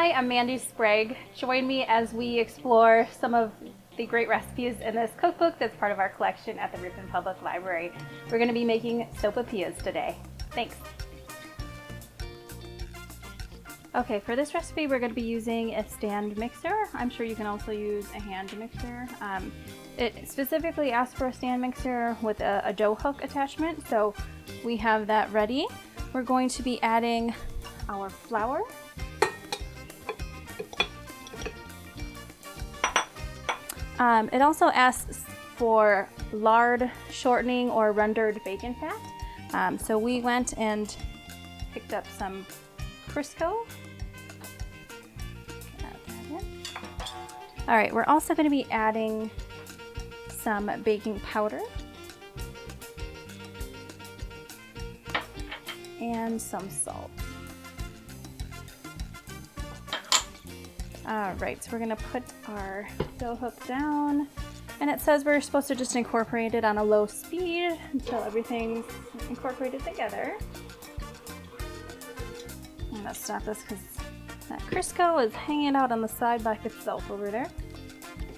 Hi, I'm Mandy Sprague. Join me as we explore some of the great recipes in this cookbook that's part of our collection at the Ripon Public Library. We're going to be making sopapillas today. Thanks. Okay, for this recipe we're going to be using a stand mixer. I'm sure you can also use a hand mixer. It specifically asks for a stand mixer with a dough hook attachment, so we have that ready. We're going to be adding our flour. It also asks for lard, shortening, or rendered bacon fat. So we went and picked up some Crisco. All right, we're also going to be adding some baking powder and some salt. All right, so we're going to put our dough hook down, and it says we're supposed to just incorporate it on a low speed until everything's incorporated together. I'm going to stop this because that Crisco is hanging out on the side by itself over there.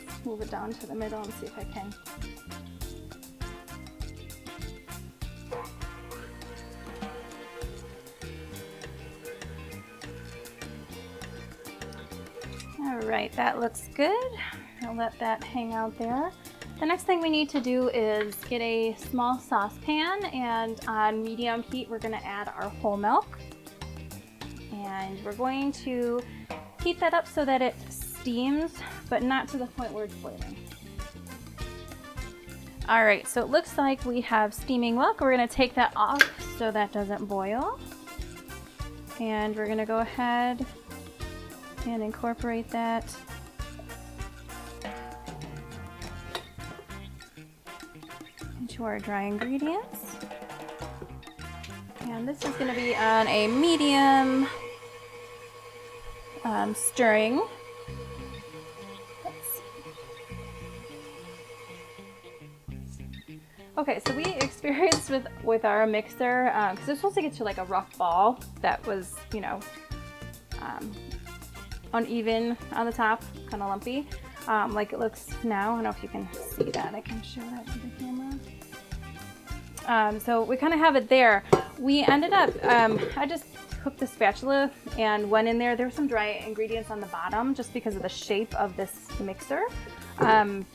Let's move it down to the middle and see if I can. All right, that looks good. I'll let that hang out there. The next thing we need to do is get a small saucepan, and on medium heat we're going to add our whole milk. And we're going to heat that up so that it steams, but not to the point where it's boiling. All right, so it looks like we have steaming milk. We're going to take that off so that doesn't boil. And we're going to go ahead and incorporate that into our dry ingredients. And this is going to be on a medium stirring. Okay, so we experienced with our mixer, because it's supposed to get to like a rough ball that was, you know, uneven on the top, kind of lumpy, like it looks now. I don't know if you can see that. I can show that to the camera. So we kind of have it there. We ended up, I just took the spatula and went in there. There were some dry ingredients on the bottom just because of the shape of this mixer. And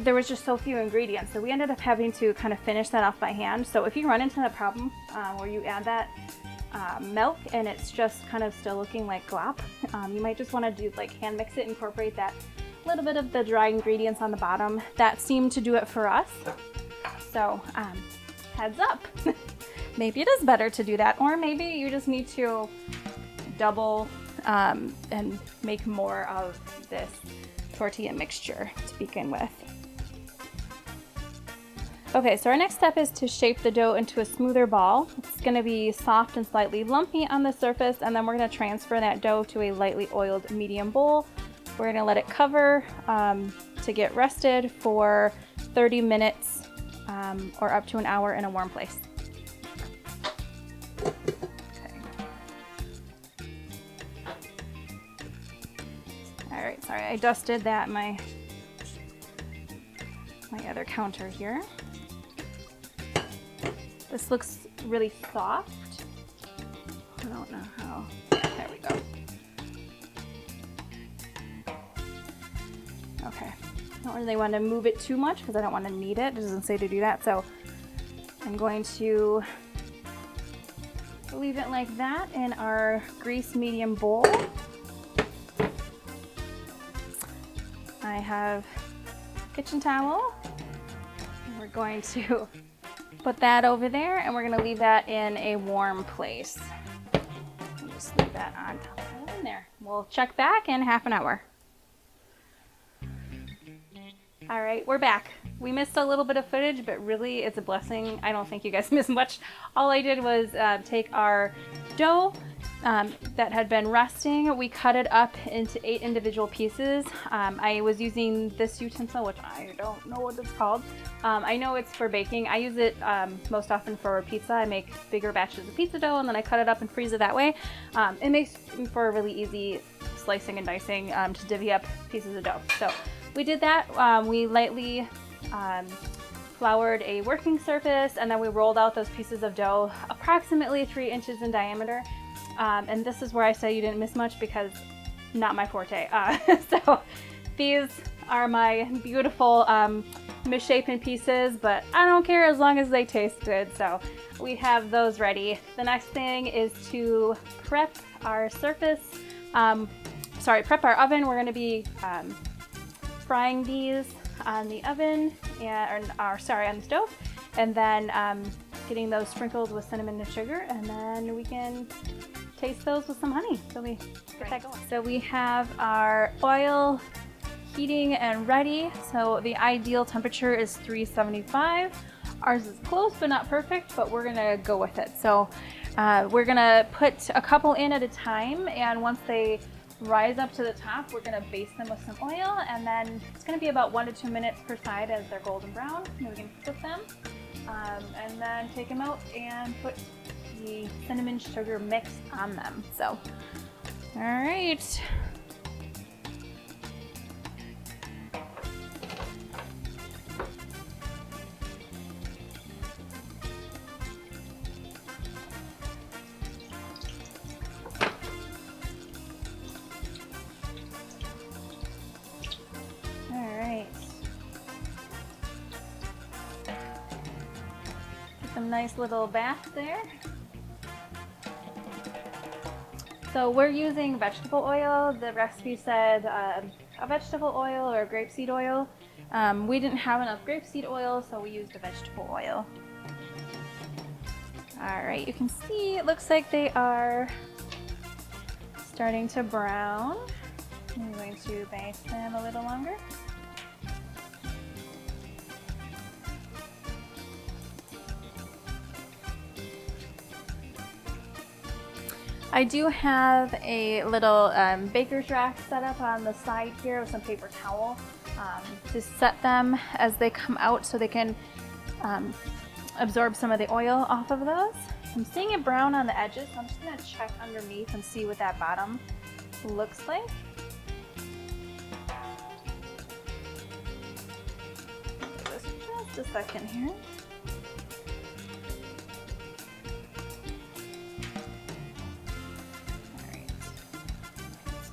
there was just so few ingredients. So we ended up having to kind of finish that off by hand. So if you run into that problem where you add that milk and it's just kind of still looking like glop, you might just want to do like hand mix it, incorporate that little bit of the dry ingredients on the bottom. That seemed to do it for us. So heads up. Maybe it is better to do that, or maybe you just need to double and make more of this tortilla mixture to begin with. Okay, so our next step is to shape the dough into a smoother ball. It's going to be soft and slightly lumpy on the surface, and then we're going to transfer that dough to a lightly oiled medium bowl. We're going to let it cover to get rested for 30 minutes or up to an hour in a warm place. Alright, sorry, I dusted that my other counter here. This looks really soft. I don't know how. There we go. Okay. I don't really want to move it too much because I don't want to knead it. It doesn't say to do that. So I'm going to leave it like that in our grease medium bowl. I have a kitchen towel. And we're going to put that over there, and we're going to leave that in a warm place. Just leave that on top of in there. We'll check back in half an hour. All right, we're back. We missed a little bit of footage, but really it's a blessing. I don't think you guys missed much. All I did was take our dough that had been resting. We cut it up into 8 individual pieces. I was using this utensil, which I don't know what it's called. I know it's for baking. I use it most often for pizza. I make bigger batches of pizza dough and then I cut it up and freeze it that way. It makes for a really easy slicing and dicing to divvy up pieces of dough. So we did that. We lightly floured a working surface, and then we rolled out those pieces of dough approximately 3 inches in diameter. And this is where I say you didn't miss much, because not my forte. So these are my beautiful misshapen pieces, but I don't care as long as they taste good. So we have those ready. The next thing is to prep our surface, prep our oven. We're going to be frying these on the oven, on the stove, and then getting those sprinkled with cinnamon and sugar, and then we can taste those with some honey. So we get that going. So we have our oil heating and ready. So the ideal temperature is 375. Ours is close but not perfect, but we're gonna go with it. So we're gonna put a couple in at a time, and once they rise up to the top, we're gonna baste them with some oil, and then it's gonna be about 1 to 2 minutes per side as they're golden brown. And we can flip them, and then take them out and put the cinnamon sugar mix on them. So, all right. Some nice little bath there. So we're using vegetable oil. The recipe said a vegetable oil or grapeseed oil. We didn't have enough grapeseed oil, so we used a vegetable oil. All right, you can see it looks like they are starting to brown. I'm going to baste them a little longer. I do have a little baker's rack set up on the side here with some paper towel to set them as they come out so they can absorb some of the oil off of those. I'm seeing it brown on the edges, so I'm just going to check underneath and see what that bottom looks like. Give this just a second here.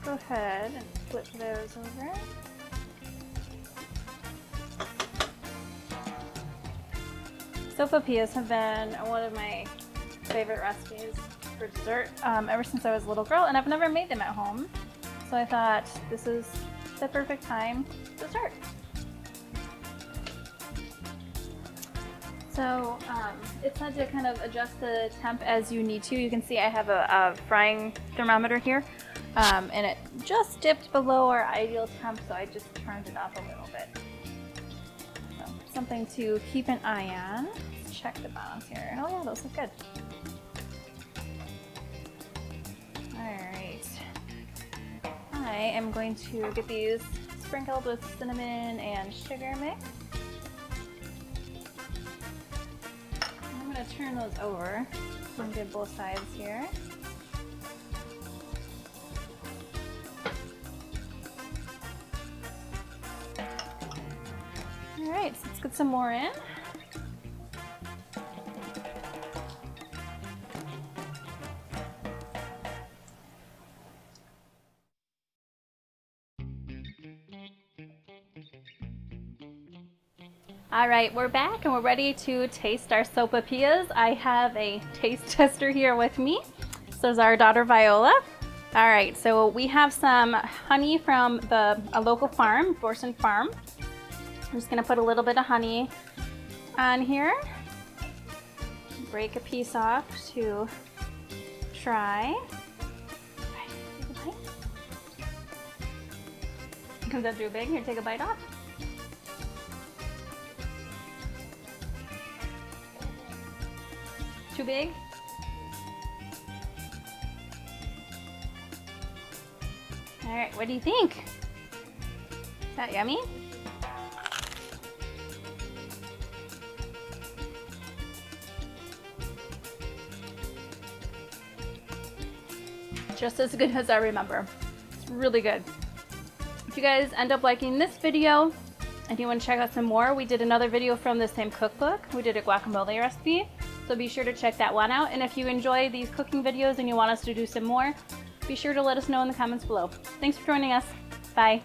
Go ahead and flip those over. Sopapillas have been one of my favorite recipes for dessert ever since I was a little girl, and I've never made them at home. So I thought this is the perfect time to start. So it's said to kind of adjust the temp as you need to. You can see I have a frying thermometer here. And it just dipped below our ideal temp, so I just turned it up a little bit. So something to keep an eye on. Let's check the bottoms here. Oh yeah, those look good. Alright. I am going to get these sprinkled with cinnamon and sugar mix. I'm going to turn those over so we can get both sides here. Alright, so let's get some more in. Alright, we're back and we're ready to taste our sopapillas. I have a taste tester here with me. So is our daughter Viola. Alright, so we have some honey from a local farm, Borson Farm. I'm just going to put a little bit of honey on here. Break a piece off to try. Comes up too big. Here, take a bite off. Too big? All right, what do you think? Is that yummy? Just as good as I remember. It's Really good. If you guys end up liking this video and you want to check out some more, we did another video from the same cookbook. We did a guacamole recipe, so be sure to check that one out. And if you enjoy these cooking videos and you want us to do some more, be sure to let us know in the comments below. Thanks for joining us. Bye.